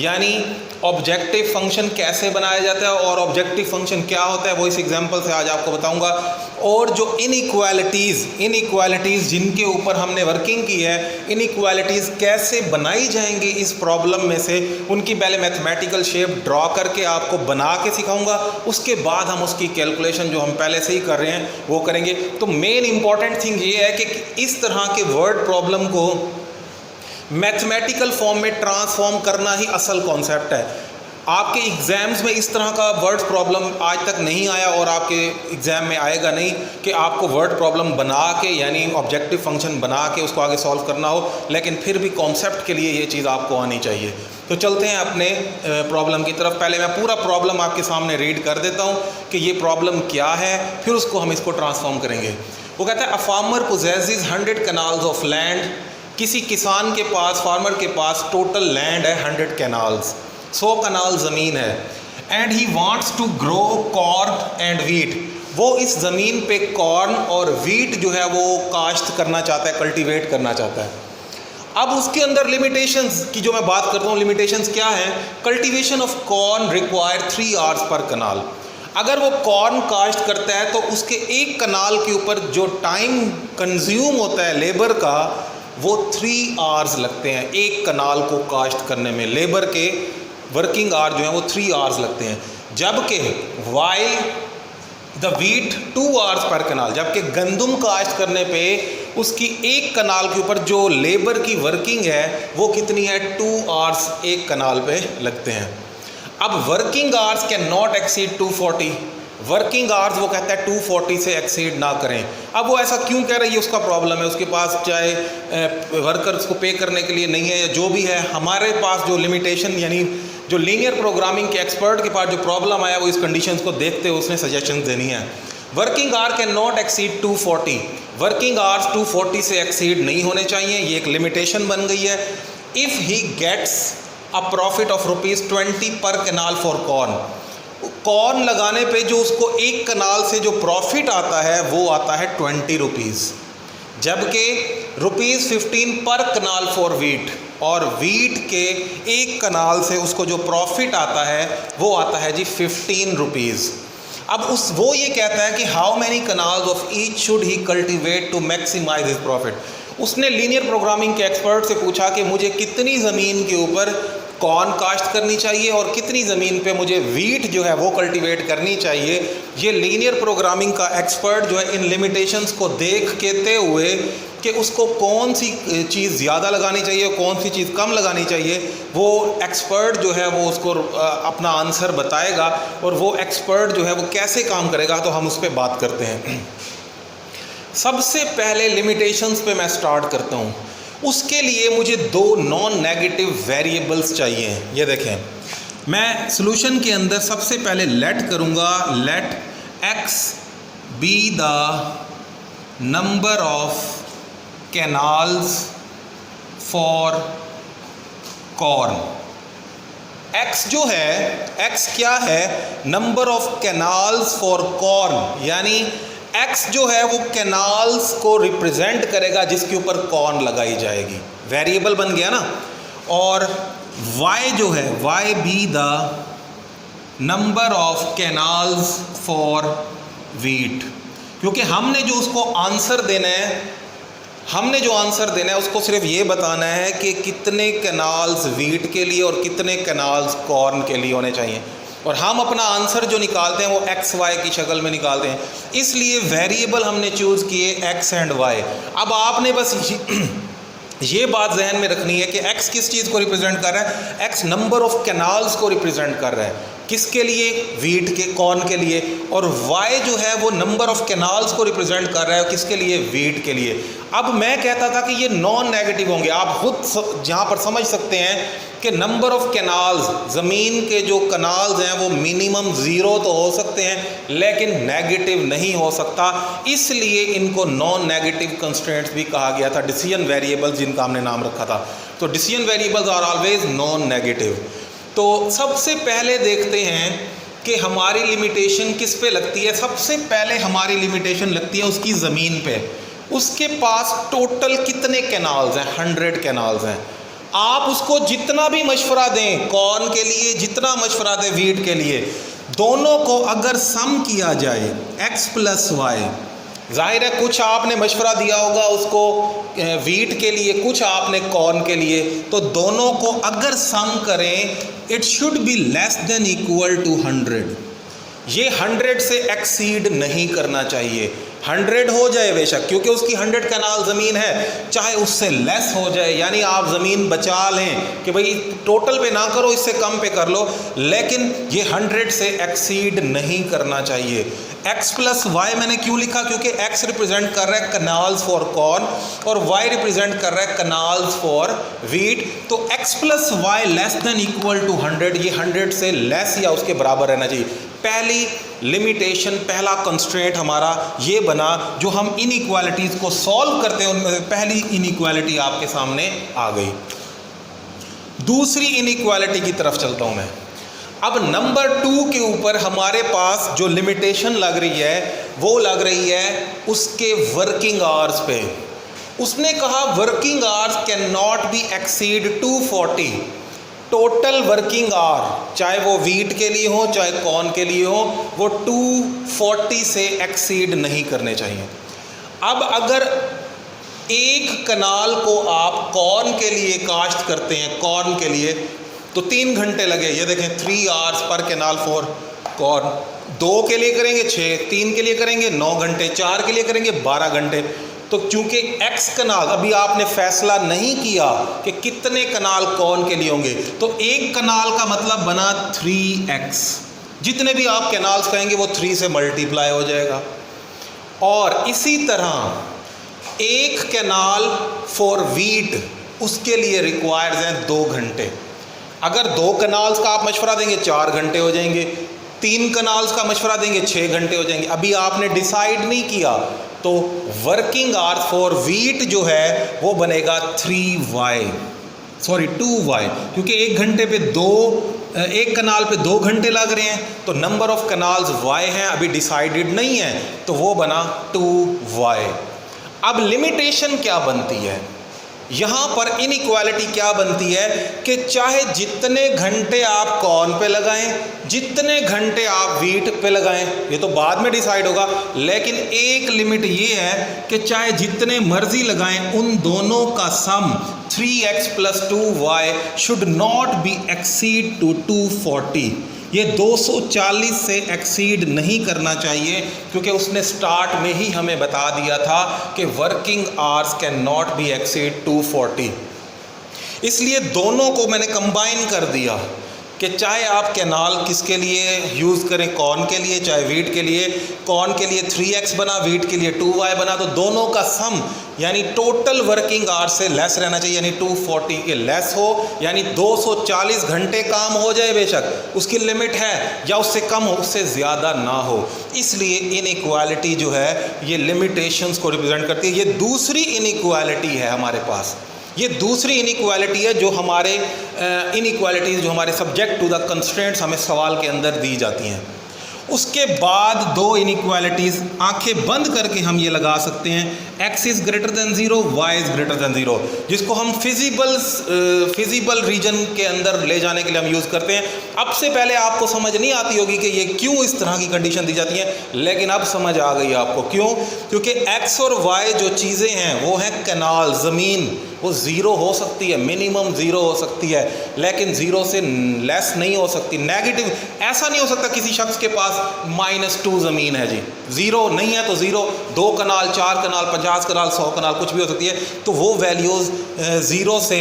यानी objective function कैसे बनाया जाता है और ऑब्जेक्टिव फंक्शन क्या होता है वो इस एग्जांपल से आज आपको बताऊंगा। और जो इनइक्वालिटीज़ जिनके ऊपर हमने वर्किंग की है, इनइक्वालिटीज़ कैसे बनाई जाएंगी इस प्रॉब्लम में से, उनकी पहले मैथमेटिकल शेप ड्रॉ करके आपको बना के सिखाऊंगा, उसके बाद हम उसकी कैलकुलेशन जो हम पहले से ही कर रहे हैं वो करेंगे। तो मेन इंपॉर्टेंट थिंग ये है कि इस तरह के वर्ड प्रॉब्लम को मैथमेटिकल फॉर्म में ट्रांसफॉर्म करना ही असल कॉन्सेप्ट है। आपके एग्ज़ाम्स में इस तरह का वर्ड प्रॉब्लम आज तक नहीं आया और आपके एग्ज़ाम में आएगा नहीं कि आपको वर्ड प्रॉब्लम बना के यानी ऑब्जेक्टिव फंक्शन बना के उसको आगे सॉल्व करना हो, लेकिन फिर भी कॉन्सेप्ट के लिए ये चीज़ आपको आनी चाहिए। तो चलते हैं अपने प्रॉब्लम की तरफ। पहले मैं पूरा प्रॉब्लम आपके सामने रीड कर देता हूँ कि ये प्रॉब्लम क्या है, फिर उसको हम इसको ट्रांसफॉर्म करेंगे। वो कहता है a farmer possesses 100 canals of land. किसी किसान के पास, फार्मर के पास टोटल लैंड है 100 कैनाल्स, 100 कनाल ज़मीन है। And he wants to grow corn and wheat. वो इस ज़मीन पे कॉर्न और वीट जो है वो काश्त करना चाहता है, कल्टीवेट करना चाहता है। अब उसके अंदर लिमिटेशंस की जो मैं बात करता हूँ, लिमिटेशंस क्या है? Cultivation of corn require 3 hours per canal. अगर वो कॉर्न काश्त करता है तो उसके एक कनाल के ऊपर जो टाइम कंज्यूम होता है लेबर का, वो 3 आवर्स लगते हैं। एक कनाल को काश्त करने में लेबर के वर्किंग आवर जो है वो 3 आवर्स लगते हैं। जबकि while the wheat 2 hours per कनाल, जबकि गंदम काश्त करने पे उसकी एक कनाल के ऊपर जो लेबर की वर्किंग है वो कितनी है? 2 आवर्स एक कनाल पे लगते हैं। अब working hours can not exceed 240। Working hours वो कहता है 240 से एक्सीड ना करें। अब वो ऐसा क्यों कह रही है, उसका प्रॉब्लम है। उसके पास चाहे वर्कर्स को पे करने के लिए नहीं है या जो भी है, हमारे पास जो लिमिटेशन यानी जो लीनियर प्रोग्रामिंग के एक्सपर्ट के पास जो प्रॉब्लम आया वो इस कंडीशंस को देखते हुए उसने सजेशन देनी है। Working hour can not exceed 240। Working hours 240 से एक्सीड नहीं होने चाहिए, ये एक लिमिटेशन बन गई है। If he gets a profit of ₹20 पर कनाल फॉर कॉर्न। कॉर्न लगाने पे जो उसको एक कनाल से जो प्रॉफिट आता है वो आता है ₹20, जबकि ₹15 पर कनाल फॉर वीट, और वीट के एक कनाल से उसको जो प्रॉफिट आता है वो आता है जी ₹15। अब वो ये कहता है कि how many kanals of each should he cultivate to maximize his profit. उसने लीनियर प्रोग्रामिंग के एक्सपर्ट से पूछा कि मुझे कितनी ज़मीन के ऊपर कॉर्न काश्त करनी चाहिए और कितनी ज़मीन पे मुझे वीट जो है वो कल्टीवेट करनी चाहिए। ये लीनियर प्रोग्रामिंग का एक्सपर्ट जो है इन लिमिटेशंस को देख के हुए कि उसको कौन सी चीज़ ज़्यादा लगानी चाहिए, कौन सी चीज़ कम लगानी चाहिए, वो एक्सपर्ट जो है वो उसको अपना आंसर बताएगा। और वो एक्सपर्ट जो है वो कैसे काम करेगा तो हम उस पर बात करते हैं। सबसे पहले लिमिटेशंस पे मैं स्टार्ट करता हूँ। उसके लिए मुझे 2 नॉन नेगेटिव वेरिएबल्स चाहिए। ये देखें, मैं सॉल्यूशन के अंदर सबसे पहले लेट करूँगा, let x be the number of kanals for corn. x जो है, x क्या है? Number of kanals for corn, यानी x जो है वो कैनाल्स को रिप्रेजेंट करेगा जिसके ऊपर कॉर्न लगाई जाएगी। वेरिएबल बन गया ना। और y जो है, y B the number of kanals for wheat, क्योंकि हमने जो उसको आंसर देना है, उसको सिर्फ ये बताना है कि कितने कैनाल्स वीट के लिए और कितने कैनाल्स कॉर्न के लिए होने चाहिए। और हम अपना आंसर जो निकालते हैं वो एक्स वाई की शक्ल में निकालते हैं, इसलिए वेरिएबल हमने चूज़ किए एक्स एंड वाई। अब आपने बस ये बात जहन में रखनी है कि एक्स किस चीज़ को रिप्रेजेंट कर रहा है? एक्स नंबर ऑफ कैनाल्स को रिप्रेजेंट कर रहा है। किसके लिए? वीट के, कॉर्न के लिए। और वाई जो है वो नंबर ऑफ कैनाल्स को रिप्रेजेंट कर रहा है, किसके लिए? वीट के लिए। अब मैं कहता था कि ये नॉन नेगेटिव होंगे। आप खुद जहाँ पर समझ सकते हैं कि नंबर ऑफ कैनाल्स, ज़मीन के जो कनाल्स हैं वो मिनिमम 0 तो हो सकते हैं लेकिन नेगेटिव नहीं हो सकता, इसलिए इनको नॉन नेगेटिव कंस्ट्रेंट्स भी कहा गया था, डिसीजन वेरिएबल्स जिनका हमने नाम रखा था। तो decision variables are always non negative. तो सबसे पहले देखते हैं कि हमारी लिमिटेशन किस पे लगती है। सबसे पहले हमारी लिमिटेशन लगती है उसकी ज़मीन पे। उसके पास टोटल कितने कैनाल्स हैं? 100 कैनाल्स हैं। आप उसको जितना भी मशवरा दें, कॉर्न के लिए जितना मशवरा दें, वीट के लिए, दोनों को अगर सम किया जाए x प्लस वाई, जाहिर है कुछ आपने मशवरा दिया होगा उसको वीट के लिए, कुछ आपने कॉर्न के लिए, तो दोनों को अगर सम करें it should be less than equal to 100। ये 100 से एक्सीड नहीं करना चाहिए। 100 हो जाए बेशक, क्योंकि उसकी 100 कनाल ज़मीन है, चाहे उससे लेस हो जाए, यानी आप ज़मीन बचा लें कि भाई टोटल पे ना करो, इससे कम पे कर लो, लेकिन ये 100 से एक्सीड नहीं करना चाहिए। x प्लस वाई मैंने क्यों लिखा? क्योंकि x रिप्रेजेंट कर रहा है कनाल्स फॉर कॉर्न और y रिप्रेजेंट कर रहा है कनाल्स फॉर वीट। तो x plus y less than equal to 100, ये 100 से लेस या उसके बराबर रहना चाहिए। पहली लिमिटेशन, पहला कंस्ट्रेंट हमारा ये बना, जो हम इनइक्वालिटीज़ को सॉल्व करते हैं उनमें पहली इनइक्वालिटी आपके सामने आ गई। दूसरी इनइक्वालिटी की तरफ चलता हूँ मैं। अब नंबर 2 के ऊपर हमारे पास जो लिमिटेशन लग रही है वो लग रही है उसके वर्किंग आवर्स पे। उसने कहा working hours can not be exceed 240। Total working hour, चाहे वो वीट के लिए हो चाहे कॉर्न के लिए हो, वो 240 से एक्सीड नहीं करने चाहिए। अब अगर एक कनाल को आप कॉर्न के लिए काश्त करते हैं, कॉर्न के लिए, तो 3 घंटे लगे। ये देखें 3 आवर्स पर कैनाल फॉर कॉर्न। 2 के लिए करेंगे 6, 3 के लिए करेंगे 9 घंटे, 4 के लिए करेंगे 12 घंटे। तो चूंकि x कनाल अभी आपने फैसला नहीं किया कि कितने कनाल कॉर्न के लिए होंगे, तो एक कनाल का मतलब बना 3x। जितने भी आप कैनाल्स कहेंगे वो 3 से मल्टीप्लाई हो जाएगा। और इसी तरह एक कैनाल फॉर वीट, उसके लिए रिक्वायर्ड हैं 2 घंटे। अगर 2 कनाल्स का आप मशवरा देंगे 4 घंटे हो जाएंगे, 3 कनाल्स का मशवरा देंगे 6 घंटे हो जाएंगे। अभी आपने डिसाइड नहीं किया, तो वर्किंग आवर्स फॉर वीट जो है वो बनेगा 2y, क्योंकि एक घंटे पे एक कनाल पे 2 घंटे लग रहे हैं, तो नंबर ऑफ कनाल्स y हैं, अभी डिसाइडेड नहीं है, तो वो बना 2y। अब लिमिटेशन क्या बनती है यहाँ पर? इनइक्वालिटी क्या बनती है कि चाहे जितने घंटे आप कॉर्न पे लगाएं, जितने घंटे आप वीट पे लगाएं, ये तो बाद में डिसाइड होगा, लेकिन एक लिमिट ये है कि चाहे जितने मर्जी लगाएं, उन दोनों का sum 3x plus 2y should not be exceed to 240। ये 240 से एक्सीड नहीं करना चाहिए, क्योंकि उसने स्टार्ट में ही हमें बता दिया था कि working hours can not be exceed 240। इसलिए दोनों को मैंने कंबाइन कर दिया कि चाहे आप कैनाल किसके लिए यूज़ करें, कॉर्न के लिए चाहे वीट के लिए। कॉर्न के लिए 3x बना, वीट के लिए 2y बना, तो दोनों का सम यानी टोटल वर्किंग आवर्स से लेस रहना चाहिए, यानी 240 के लेस हो, यानी 240 घंटे काम हो जाए बेशक, उसकी लिमिट है, या उससे कम हो, उससे ज़्यादा ना हो। इसलिए इनइक्वालिटी जो है ये लिमिटेशंस को रिप्रेजेंट करती है। ये दूसरी इनइक्वालिटी है हमारे पास, ये दूसरी इनइक्वालिटी है जो हमारे इनइक्वालिटीज़ जो हमारे सब्जेक्ट टू द कंस्ट्रेंट्स हमें सवाल के अंदर दी जाती हैं। उसके बाद 2 इनइक्वालिटीज़ आंखें बंद करके हम ये लगा सकते हैं, x is greater than 0, y is greater than 0, जिसको हम फिजिबल रीजन के अंदर ले जाने के लिए हम यूज़ करते हैं। अब से पहले आपको समझ नहीं आती होगी कि ये क्यों इस तरह की कंडीशन दी जाती है, लेकिन अब समझ आ गई आपको क्यों। क्योंकि x और y जो चीज़ें हैं वो हैं कैनाल, ज़मीन, वो 0 हो सकती है, मिनिमम 0 हो सकती है, लेकिन 0 से लेस नहीं हो सकती। नेगेटिव ऐसा नहीं हो सकता किसी शख्स के पास -2 ज़मीन है जी, 0 नहीं है तो 0, 2 कनाल, 4 कनाल, 50 कनाल, 100 कनाल, कुछ भी हो सकती है, तो वो वैल्यूज़ 0 से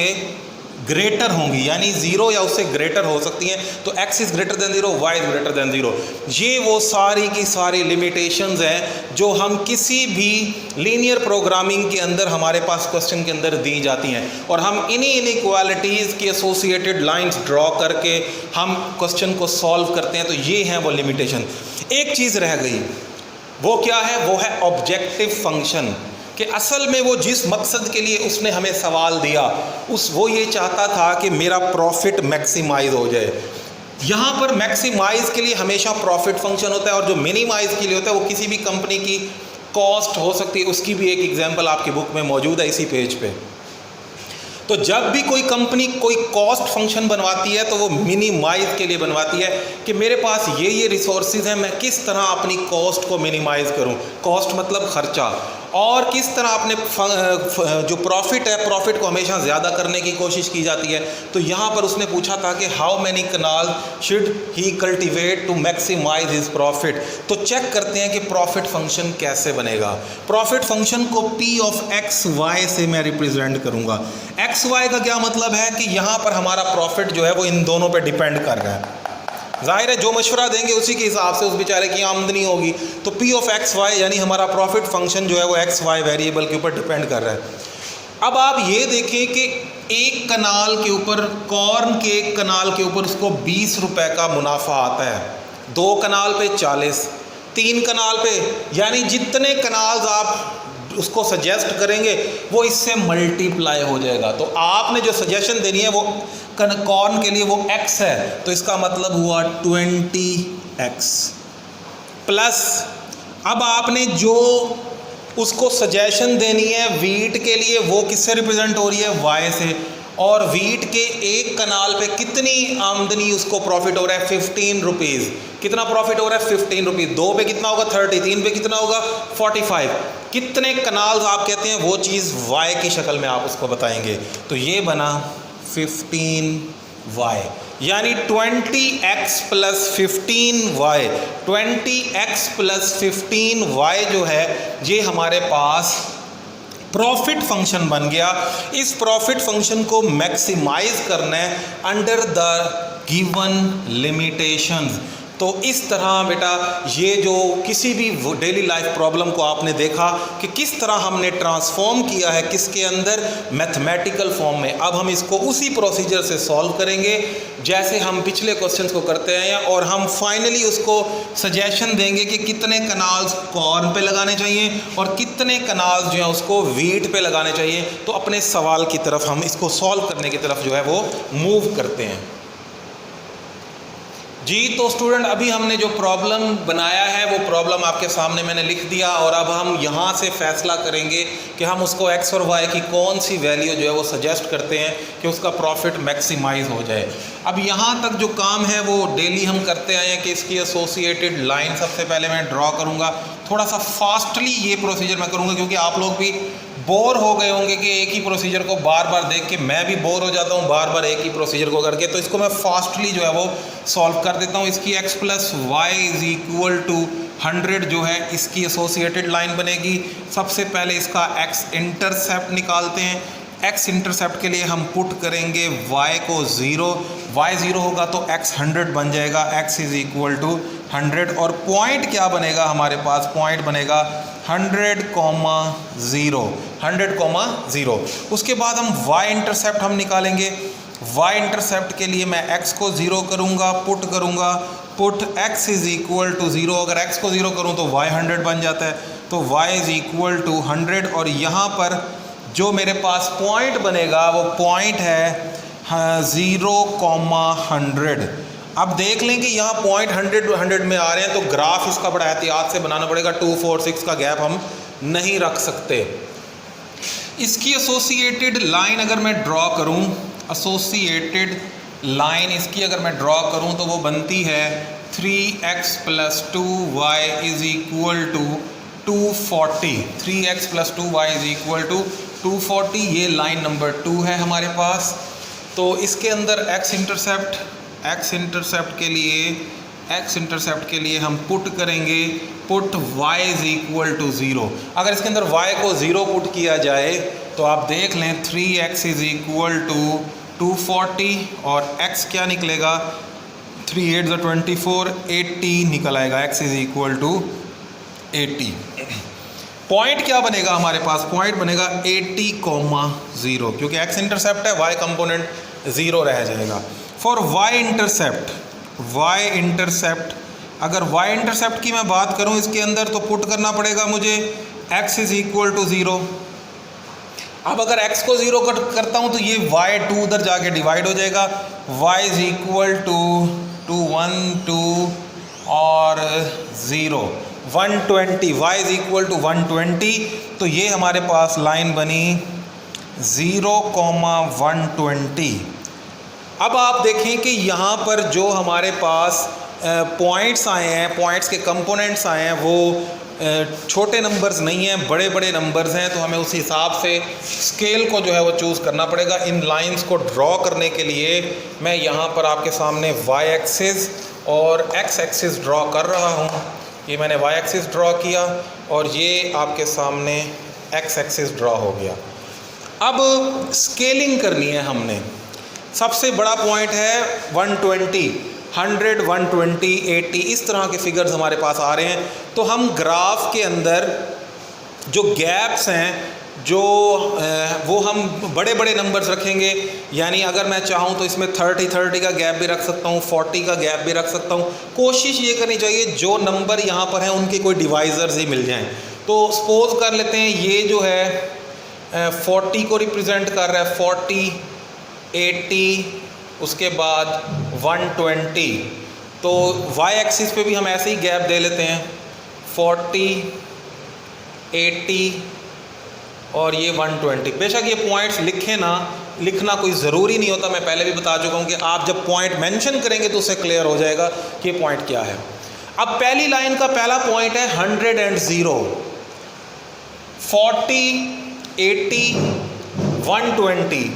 ग्रेटर होंगी, यानी 0 या उससे ग्रेटर हो सकती हैं। तो x is greater than 0, y is greater than 0। ये वो सारी की सारी लिमिटेशंस हैं जो हम किसी भी लीनियर प्रोग्रामिंग के अंदर हमारे पास क्वेश्चन के अंदर दी जाती हैं, और हम इन्हीं इनइक्वालिटीज़ की एसोसिएटेड लाइंस ड्रॉ करके हम क्वेश्चन को सॉल्व करते हैं। तो ये हैं वो लिमिटेशन। एक चीज़ रह गई, वो क्या है? वो है ऑब्जेक्टिव फंक्शन, कि असल में वो जिस मकसद के लिए उसने हमें सवाल दिया वो ये चाहता था कि मेरा प्रॉफिट मैक्सिमाइज हो जाए। यहाँ पर मैक्सिमाइज के लिए हमेशा प्रॉफिट फंक्शन होता है, और जो मिनिमाइज के लिए होता है वो किसी भी कंपनी की कॉस्ट हो सकती है। उसकी भी एक एग्जांपल आपकी बुक में मौजूद है इसी पेज पे। तो जब भी कोई कंपनी कोई कॉस्ट फंक्शन बनवाती है तो वो मिनिमाइज के लिए बनवाती है कि मेरे पास ये रिसोर्सेज हैं, मैं किस तरह अपनी कॉस्ट को मिनिमाइज करूं। कॉस्ट मतलब खर्चा, और किस तरह अपने जो प्रॉफिट है, प्रॉफिट को हमेशा ज़्यादा करने की कोशिश की जाती है। तो यहाँ पर उसने पूछा था कि how many kanal should he cultivate to maximize his profit. तो चेक करते हैं कि प्रॉफिट फंक्शन कैसे बनेगा। प्रॉफिट फंक्शन को P ऑफ एक्स वाई से मैं रिप्रेजेंट करूँगा। एक्स वाई का क्या मतलब है कि यहाँ पर हमारा प्रॉफिट जो है वो इन दोनों पर डिपेंड कर रहा है। जाहिर है जो मशवरा देंगे उसी के हिसाब से उस बेचारे की आमदनी होगी। तो P ऑफ एक्स वाई यानी हमारा प्रॉफिट फंक्शन जो है वो एक्स वाई वेरिएबल के ऊपर डिपेंड कर रहा है। अब आप ये देखें कि एक कनाल के ऊपर, कॉर्न के एक कनाल के ऊपर उसको 20 रुपए का मुनाफा आता है, 2 कनाल पे 40, 3 कनाल पे, यानी जितने कनाल्स आप उसको सजेस्ट करेंगे वो इससे मल्टीप्लाई हो जाएगा। तो आपने जो सजेशन देनी है वो कॉर्न के लिए वो x है, तो इसका मतलब हुआ 20x प्लस, अब आपने जो उसको सजेशन देनी है वीट के लिए वो किससे रिप्रेजेंट हो रही है, y से, और वीट के एक कनाल पे कितनी आमदनी उसको प्रॉफिट हो रहा है, 15 रुपीज़। कितना प्रॉफिट हो रहा है, 15 रुपीज़। 2 पे कितना होगा, 30, 3 पे कितना होगा, 45। कितने कनाल्स आप कहते हैं वो चीज़ y की शक्ल में आप उसको बताएंगे। तो ये बना 15y, यानी 20x plus 15y। 20x plus 15y जो है ये हमारे पास प्रॉफिट फंक्शन बन गया। इस प्रॉफिट फंक्शन को मैक्सिमाइज करना है अंडर द गिवन लिमिटेशंस। तो इस तरह बेटा ये जो किसी भी डेली लाइफ प्रॉब्लम को आपने देखा कि किस तरह हमने ट्रांसफॉर्म किया है किसके अंदर, मैथमेटिकल फॉर्म में। अब हम इसको उसी प्रोसीजर से सॉल्व करेंगे जैसे हम पिछले क्वेश्चंस को करते हैं, और हम फाइनली उसको सजेशन देंगे कि कितने कनाल्स कॉर्न पे लगाने चाहिए और कितने कनाल्स जो है उसको वीट पे लगाने चाहिए। तो अपने सवाल की तरफ हम इसको सॉल्व करने की तरफ जो है वो मूव करते हैं। जी तो स्टूडेंट अभी हमने जो प्रॉब्लम बनाया है वो प्रॉब्लम आपके सामने मैंने लिख दिया, और अब हम यहाँ से फैसला करेंगे कि हम उसको x और y की कौन सी वैल्यू जो है वो सजेस्ट करते हैं कि उसका प्रॉफिट मैक्सिमाइज हो जाए। अब यहाँ तक जो काम है वो डेली हम करते आए हैं कि इसकी एसोसिएटेड लाइन सबसे पहले मैं ड्रॉ करूँगा। थोड़ा सा फास्टली ये प्रोसीजर मैं करूँगा क्योंकि आप लोग भी बोर हो गए होंगे कि एक ही प्रोसीजर को बार बार देख के, मैं भी बोर हो जाता हूँ बार बार एक ही प्रोसीजर को करके। तो इसको मैं फास्टली जो है वो सॉल्व कर देता हूँ। इसकी x plus y is equal to 100 जो है इसकी एसोसिएटेड लाइन बनेगी। सबसे पहले इसका x इंटरसेप्ट निकालते हैं। x इंटरसेप्ट के लिए हम पुट करेंगे y को 0, y 0 होगा तो x 100 बन जाएगा, x इज इक्वल टू 100। और पॉइंट क्या बनेगा हमारे पास, पॉइंट बनेगा 100,0, 100,0। उसके बाद हम y इंटरसेप्ट हम निकालेंगे। y इंटरसेप्ट के लिए मैं x को 0 करूँगा, पुट करूँगा, put x is equal to 0। अगर x को 0 करूँ तो y 100 बन जाता है, तो y इज इक्वल टू 100। और यहाँ पर जो मेरे पास पॉइंट बनेगा वो पॉइंट है 0,100। अब देख लें कि यहाँ पॉइंट 100 में आ रहे हैं, तो ग्राफ इसका बड़ा एहतियात से बनाना पड़ेगा। 2, 4, 6 का गैप हम नहीं रख सकते। इसकी एसोसिएटेड लाइन अगर मैं ड्रॉ करूँ, एसोसिएटेड लाइन इसकी अगर मैं ड्रॉ करूँ तो वो बनती है 3x plus 2y is equal to 240। 3x plus 2y is equal to 240, ये लाइन नंबर 2 है हमारे पास। तो इसके अंदर x इंटरसेप्ट के लिए हम पुट करेंगे, put y is equal to 0। अगर इसके अंदर y को 0 पुट किया जाए तो आप देख लें 3x इज इक्वल टू 240 और x क्या निकलेगा, 3 8 24, 80 निकल आएगा, x is equal to 80। Point क्या बनेगा हमारे पास, पॉइंट बनेगा 80,0 क्योंकि x इंटरसेप्ट है, y कंपोनेंट 0 रह जाएगा। फॉर y इंटरसेप्ट अगर y इंटरसेप्ट की मैं बात करूं इसके अंदर तो पुट करना पड़ेगा मुझे x इज इक्वल टू 0। अब अगर x को 0 करता हूं तो ये y2 उधर जाके डिवाइड हो जाएगा, y इज इक्वल टू 1 2 और 0 120, y इज इक्वल टू 120। तो ये हमारे पास लाइन बनी 0,120। अब आप देखें कि यहाँ पर जो हमारे पास पॉइंट्स आए हैं, पॉइंट्स के कंपोनेंट्स आए हैं, वो छोटे नंबर्स नहीं हैं, बड़े बड़े नंबर्स हैं। तो हमें उस हिसाब से स्केल को जो है वो चूज़ करना पड़ेगा। इन लाइंस को ड्रॉ करने के लिए मैं यहाँ पर आपके सामने वाई एक्सिस और एक्स एक्सिस ड्रॉ कर रहा हूँ। ये मैंने वाई एक्सिस ड्रॉ किया और ये आपके सामने एक्स एक्सिस ड्रॉ हो गया। अब स्केलिंग करनी है हमने। सबसे बड़ा पॉइंट है 120, 100, 120, 80, इस तरह के फिगर्स हमारे पास आ रहे हैं। तो हम ग्राफ के अंदर जो गैप्स हैं वो हम बड़े बड़े नंबर्स रखेंगे। यानी अगर मैं चाहूँ तो इसमें 30 का गैप भी रख सकता हूँ, 40 का गैप भी रख सकता हूँ। कोशिश ये करनी चाहिए जो नंबर यहाँ पर हैं उनके कोई डिवाइज़र्स ही मिल जाएं। तो सपोज कर लेते हैं ये जो है 40 को रिप्रेजेंट कर रहा है, 40, 80, उसके बाद 120। तो वाई एक्सिस पे भी हम ऐसे ही गैप दे लेते हैं, 40, 80 और ये 120। बेशक ये पॉइंट्स लिखना कोई ज़रूरी नहीं होता। मैं पहले भी बता चुका हूँ कि आप जब पॉइंट मेंशन करेंगे तो उससे क्लियर हो जाएगा कि पॉइंट क्या है। अब पहली लाइन का पहला पॉइंट है 100 एंड 0, 40, 80, 120,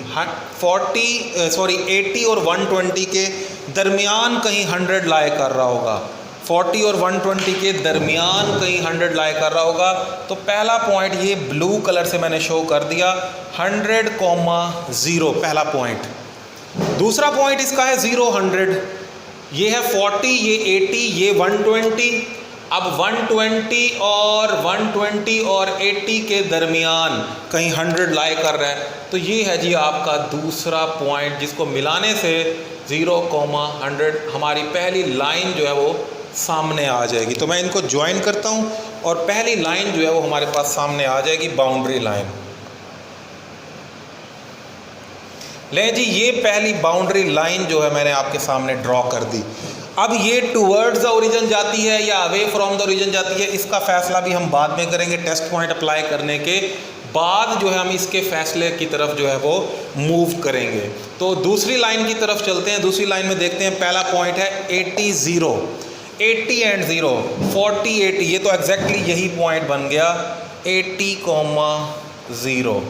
80 और 120 के दरमियान कहीं 100 लाई कर रहा होगा। 40 और 120 के दरमियान कहीं 100 लाई कर रहा होगा। तो पहला पॉइंट ये ब्लू कलर से मैंने शो कर दिया, 100,0 पहला पॉइंट। दूसरा पॉइंट इसका है 0, 100, ये है 40, ये 80, ये 120। अब 120 और 80 के दरमियान कहीं 100 लाई कर रहा है। तो ये है जी आपका दूसरा पॉइंट, जिसको मिलाने से 0,100 हमारी पहली लाइन जो है वो सामने आ जाएगी। तो मैं इनको ज्वाइन करता हूँ और पहली लाइन जो है वो हमारे पास सामने आ जाएगी, बाउंड्री लाइन। ले जी, ये पहली बाउंड्री लाइन जो है मैंने आपके सामने ड्रॉ कर दी। अब ये टूवर्ड्स द ओरिजिन जाती है या अवे फ्रॉम द ओरिजिन जाती है, इसका फैसला भी हम बाद में करेंगे। टेस्ट पॉइंट अप्लाई करने के बाद जो है हम इसके फैसले की तरफ जो है वो मूव करेंगे। तो दूसरी लाइन की तरफ चलते हैं। दूसरी लाइन में देखते हैं, पहला पॉइंट है 80, 0, 80 एंड 0, 40, 80। ये तो एग्जैक्टली यही पॉइंट बन गया, 80,0।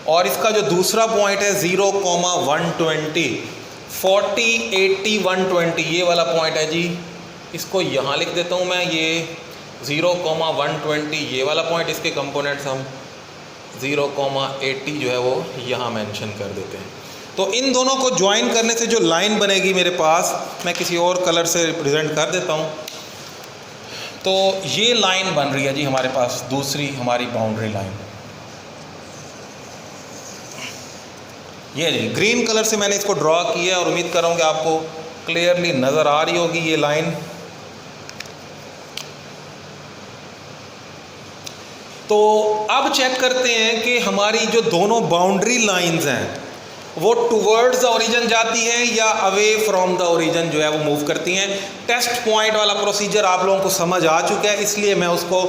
और इसका जो दूसरा पॉइंट है 0,120, 40, 80, 120, ये वाला पॉइंट है जी। इसको यहाँ लिख देता हूँ मैं, ये 0,120 ये वाला पॉइंट, इसके कंपोनेंट्स हम 0,80 जो है वो यहाँ मेंशन कर देते हैं। तो इन दोनों को ज्वाइन करने से जो लाइन बनेगी मेरे पास, मैं किसी और कलर से रिप्रेजेंट कर देता हूँ। तो ये लाइन बन रही है जी हमारे पास, दूसरी हमारी बाउंड्री लाइन। ये जी ग्रीन कलर से मैंने इसको ड्रॉ किया है और उम्मीद कर रहा हूँ कि आपको क्लियरली नज़र आ रही होगी ये लाइन। तो अब चेक करते हैं कि हमारी जो दोनों बाउंड्री लाइंस हैं वो टुवर्ड्स द ओरिजिन जाती है या अवे फ्रॉम द ओरिजिन जो है वो मूव करती हैं। टेस्ट पॉइंट वाला प्रोसीजर आप लोगों को समझ आ चुका है, इसलिए मैं उसको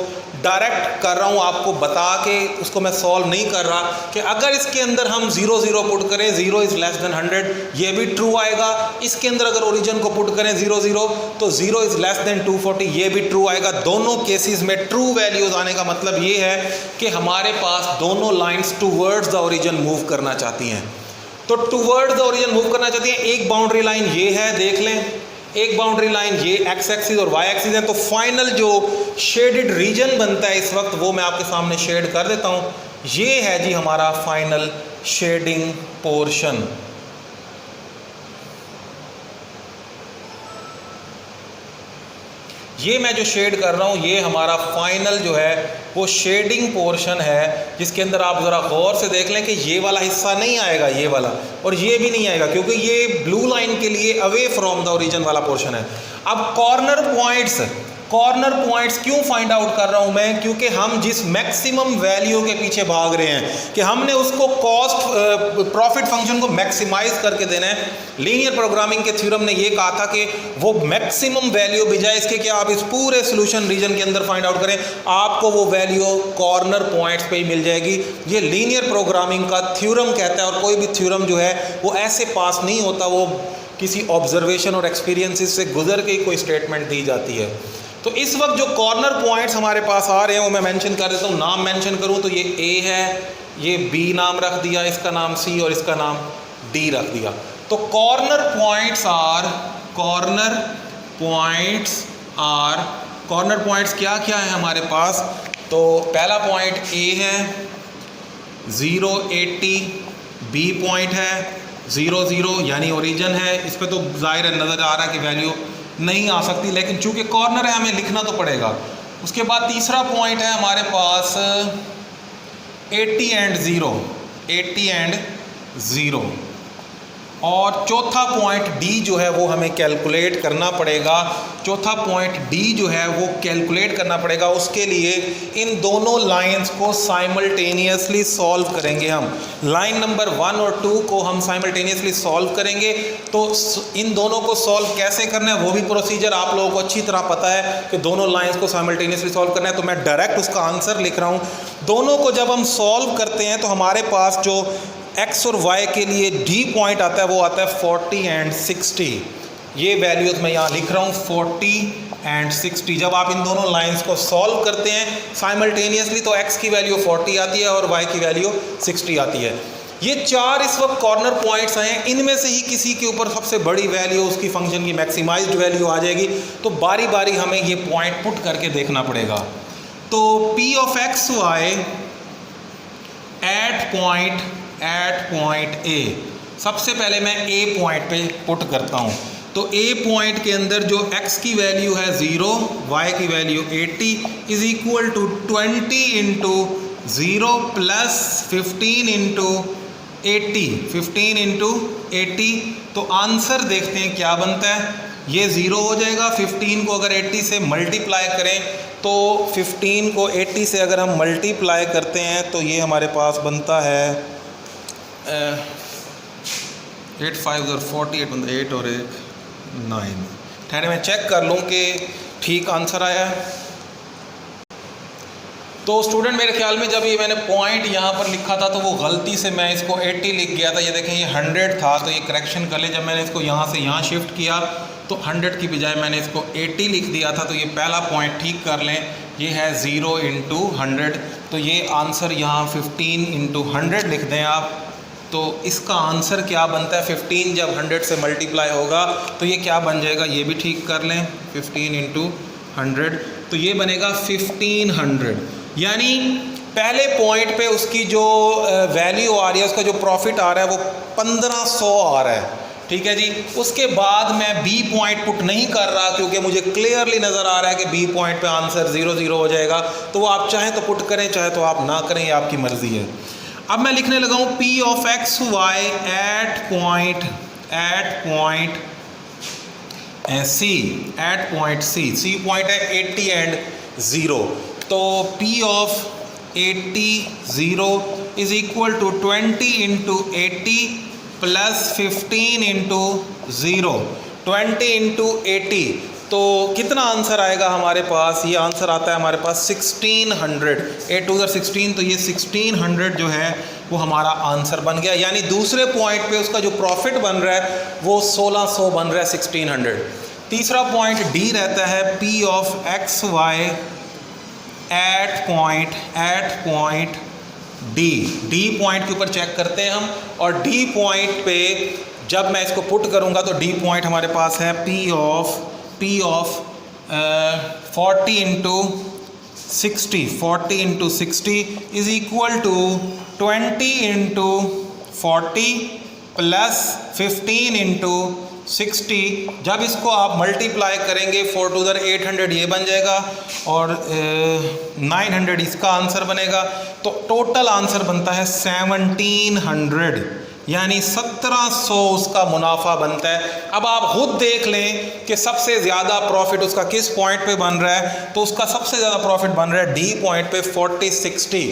डायरेक्ट कर रहा हूँ, आपको बता के उसको मैं सॉल्व नहीं कर रहा कि अगर इसके अंदर हम 0, 0 पुट करें, 0 इज़ लेस देन 100, ये भी ट्रू आएगा। इसके अंदर अगर ओरिजिन को पुट करें 0, 0, तो 0 इज़ लेस देन 240, ये भी ट्रू आएगा। दोनों केसेस में ट्रू वैल्यूज़ आने का मतलब ये है कि हमारे पास दोनों lines towards the origin move करना चाहती हैं। तो टूवर्ड्स द ओरिजिन मूव करना चाहती हैं। एक बाउंड्री लाइन ये है, देख लें, एक बाउंड्री लाइन ये एक्स एक्सिस और वाई एक्सिस है। तो फाइनल जो शेडेड रीजन बनता है इस वक्त, वो मैं आपके सामने शेड कर देता हूँ। ये है जी हमारा फाइनल शेडिंग पोर्शन। ये मैं जो शेड कर रहा हूँ ये हमारा फाइनल जो है वो शेडिंग पोर्शन है, जिसके अंदर आप ज़रा गौर से देख लें कि ये वाला हिस्सा नहीं आएगा, ये वाला, और ये भी नहीं आएगा, क्योंकि ये ब्लू लाइन के लिए अवे फ्रॉम द ओरिजिन वाला पोर्शन है। अब कॉर्नर पॉइंट्स कॉर्नर पॉइंट्स क्यों फाइंड आउट कर रहा हूं मैं, क्योंकि हम जिस मैक्सिमम वैल्यू के पीछे भाग रहे हैं कि हमने उसको कॉस्ट प्रॉफिट फंक्शन को मैक्सिमाइज करके देना है। लीनियर प्रोग्रामिंग के थ्योरम ने ये कहा था कि वो मैक्सिमम वैल्यू बजाय इसके कि आप इस पूरे सोल्यूशन रीजन के अंदर फाइंड आउट करें, आपको वो वैल्यू कॉर्नर पॉइंट्स पे ही मिल जाएगी। ये लीनियर प्रोग्रामिंग का थ्योरम कहता है, और कोई भी थ्योरम जो है वो ऐसे पास नहीं होता, वो किसी ऑब्जर्वेशन और एक्सपीरियंसेस से गुजर के कोई स्टेटमेंट दी जाती है। तो इस वक्त जो कॉर्नर पॉइंट्स हमारे पास आ रहे हैं वो मैं मेंशन कर देता हूँ। नाम मेंशन करूँ तो ये ए है, ये बी नाम रख दिया, इसका नाम सी और इसका नाम डी रख दिया। तो कॉर्नर पॉइंट्स क्या क्या है हमारे पास। तो पहला पॉइंट ए है 0 80, बी पॉइंट है 0 0 यानी ओरिजिन है। इस पे तो जाहिर है नज़र आ रहा है कि वैल्यू नहीं आ सकती, लेकिन चूंकि कॉर्नर है हमें लिखना तो पड़ेगा। उसके बाद तीसरा पॉइंट है हमारे पास 80 एंड 0, और चौथा पॉइंट डी जो है वो हमें कैलकुलेट करना पड़ेगा। चौथा पॉइंट डी जो है वो कैलकुलेट करना पड़ेगा। उसके लिए इन दोनों लाइंस को साइमल्टेनियसली सॉल्व करेंगे हम। लाइन नंबर 1 और 2 को हम साइमल्टेनियसली सॉल्व करेंगे। तो इन दोनों को सॉल्व कैसे करना है वो भी प्रोसीजर आप लोगों को अच्छी तरह पता है कि दोनों लाइंस को साइमल्टेनियसली सॉल्व करना है। तो मैं डायरेक्ट उसका आंसर लिख रहा हूँ। दोनों को जब हम सॉल्व करते हैं तो हमारे पास जो x और y के लिए d पॉइंट आता है वो आता है 40 एंड 60। ये वैल्यूज मैं यहाँ लिख रहा हूँ 40 एंड 60। जब आप इन दोनों लाइंस को सॉल्व करते हैं साइमल्टेनियसली तो x की वैल्यू 40 आती है और y की वैल्यू 60 आती है। ये चार इस वक्त कॉर्नर पॉइंट्स हैं, इनमें से ही किसी के ऊपर सबसे बड़ी वैल्यू उसकी फंक्शन की मैक्सिमाइज्ड वैल्यू आ जाएगी। तो बारी बारी हमें ये पॉइंट पुट करके देखना पड़ेगा। तो p of x y at point A, सबसे पहले मैं ए पॉइंट पे पुट करता हूँ। तो ए पॉइंट के अंदर जो x की वैल्यू है 0, y की value 80 is equal to 20 into 0 plus 15 into 80। तो आंसर देखते हैं क्या बनता है। ये 0 हो जाएगा। 15 को अगर 80 से मल्टीप्लाई करें तो 15 को 80 से अगर हम मल्टीप्लाई करते हैं तो ये हमारे पास बनता है 8 5 और 48 बनता है 8 और 1 9। ठहरे मैं चेक कर लूँ कि ठीक आंसर आया है। तो स्टूडेंट मेरे ख्याल में जब ये मैंने पॉइंट यहाँ पर लिखा था तो वो गलती से मैं इसको 80 लिख गया था। ये देखें ये 100 था तो ये करेक्शन कर ले। जब मैंने इसको यहाँ से यहाँ शिफ्ट किया तो 100 की बजाय मैंने इसको 80 लिख दिया था। तो ये पहला पॉइंट ठीक कर लें, ये है 0 इंटू 100। तो ये आंसर यहाँ 15 इंटू 100 लिख दें आप। तो इसका आंसर क्या बनता है 15 जब 100 से मल्टीप्लाई होगा तो ये क्या बन जाएगा, ये भी ठीक कर लें 15 इंटू 100। तो ये बनेगा 1500। यानी पहले पॉइंट पे उसकी जो वैल्यू आ रही है, उसका जो प्रॉफिट आ रहा है वो 1500 आ रहा है। ठीक है जी। उसके बाद मैं बी पॉइंट पुट नहीं कर रहा क्योंकि मुझे क्लियरली नज़र आ रहा है कि बी पॉइंट पे आंसर 0 0 हो जाएगा। तो वो आप चाहें तो पुट करें, चाहे तो आप ना करें, ये आपकी मर्ज़ी है। अब मैं लिखने लगा हूँ P of x y at point C point है 80 एंड 0। तो P ऑफ 80 0 is equal to 20 into 80 plus 15 into 0, 20 into 80। तो कितना आंसर आएगा हमारे पास, ये आंसर आता है हमारे पास 1600। 8 2 16, तो ये 1600 जो है वो हमारा आंसर बन गया। यानी दूसरे पॉइंट पे उसका जो प्रॉफिट बन रहा है वो 1600 बन रहा है 1600। तीसरा पॉइंट डी रहता है P of x y at point D point के ऊपर चेक करते हैं हम। और डी पॉइंट पे जब मैं इसको पुट करूँगा तो डी पॉइंट हमारे पास है P of 40 into 60 is equal to 20 into 40 plus 15 into 60। जब इसको आप मल्टीप्लाई करेंगे 4 2 800 ये बन जाएगा और 900 इसका आंसर बनेगा। तो टोटल आंसर बनता है 1700। यानी 1700 उसका मुनाफा बनता है। अब आप खुद देख लें कि सबसे ज़्यादा प्रॉफिट उसका किस पॉइंट पे बन रहा है, तो उसका सबसे ज़्यादा प्रॉफिट बन रहा है डी पॉइंट पे 4060।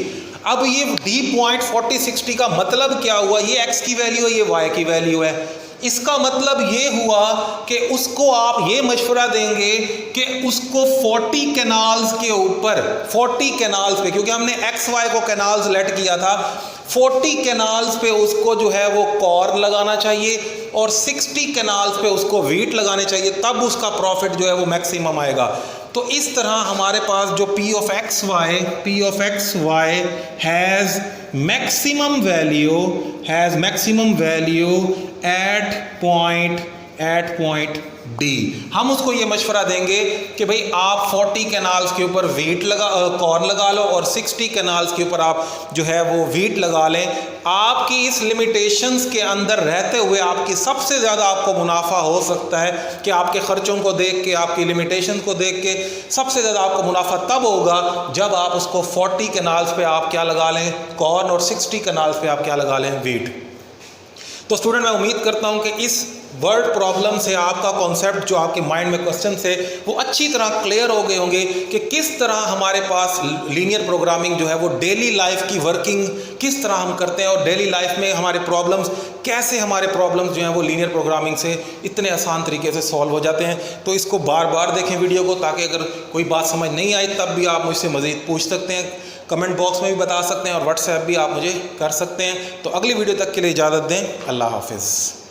अब ये डी पॉइंट 4060 का मतलब क्या हुआ, ये एक्स की वैल्यू है, ये वाई की वैल्यू है। इसका मतलब ये हुआ कि उसको आप ये मशवरा देंगे कि उसको 40 कैनाल्स के ऊपर, 40 कैनाल्स पे, क्योंकि हमने एक्स वाई को कैनाल्स लेट किया था, 40 कैनाल्स पे उसको जो है वो कॉर्न लगाना चाहिए और 60 कैनाल्स पे उसको वीट लगाने चाहिए, तब उसका प्रॉफिट जो है वो मैक्सिमम आएगा। तो इस तरह हमारे पास जो P of x y has maximum value at point D। हम उसको ये मशवरा देंगे कि भाई आप 40 कैनाल्स के ऊपर कॉर्न लगा लो और 60 कैनाल्स के ऊपर आप जो है वो वीट लगा लें। आपकी इस लिमिटेशंस के अंदर रहते हुए आपकी सबसे ज़्यादा आपको मुनाफा हो सकता है कि आपके ख़र्चों को देख के, आपकी लिमिटेशन को देख के सबसे ज़्यादा आपको मुनाफा तब होगा जब आप उसको 40 कैनाल्स पे आप क्या लगा लें, कॉर्न, और 60 कैनाल्स पे आप क्या लगा लें, वीट। तो स्टूडेंट, मैं उम्मीद करता हूं कि इस वर्ड प्रॉब्लम से आपका कॉन्सेप्ट जो आपके माइंड में क्वेश्चन से वो अच्छी तरह क्लियर हो गए होंगे कि किस तरह हमारे पास लीनियर प्रोग्रामिंग जो है वो डेली लाइफ की वर्किंग किस तरह हम करते हैं और डेली लाइफ में हमारे प्रॉब्लम्स कैसे, हमारे प्रॉब्लम्स जो हैं वो लीनियर प्रोग्रामिंग से इतने आसान तरीके से सॉल्व हो जाते हैं। तो इसको बार बार देखें वीडियो को, ताकि अगर कोई बात समझ नहीं आई तब भी आप मुझसे मज़ीद पूछ सकते हैं, कमेंट बॉक्स में भी बता सकते हैं और व्हाट्सएप भी आप मुझे कर सकते हैं। तो अगली वीडियो तक के लिए इजाज़त दें। अल्लाह हाफिज़।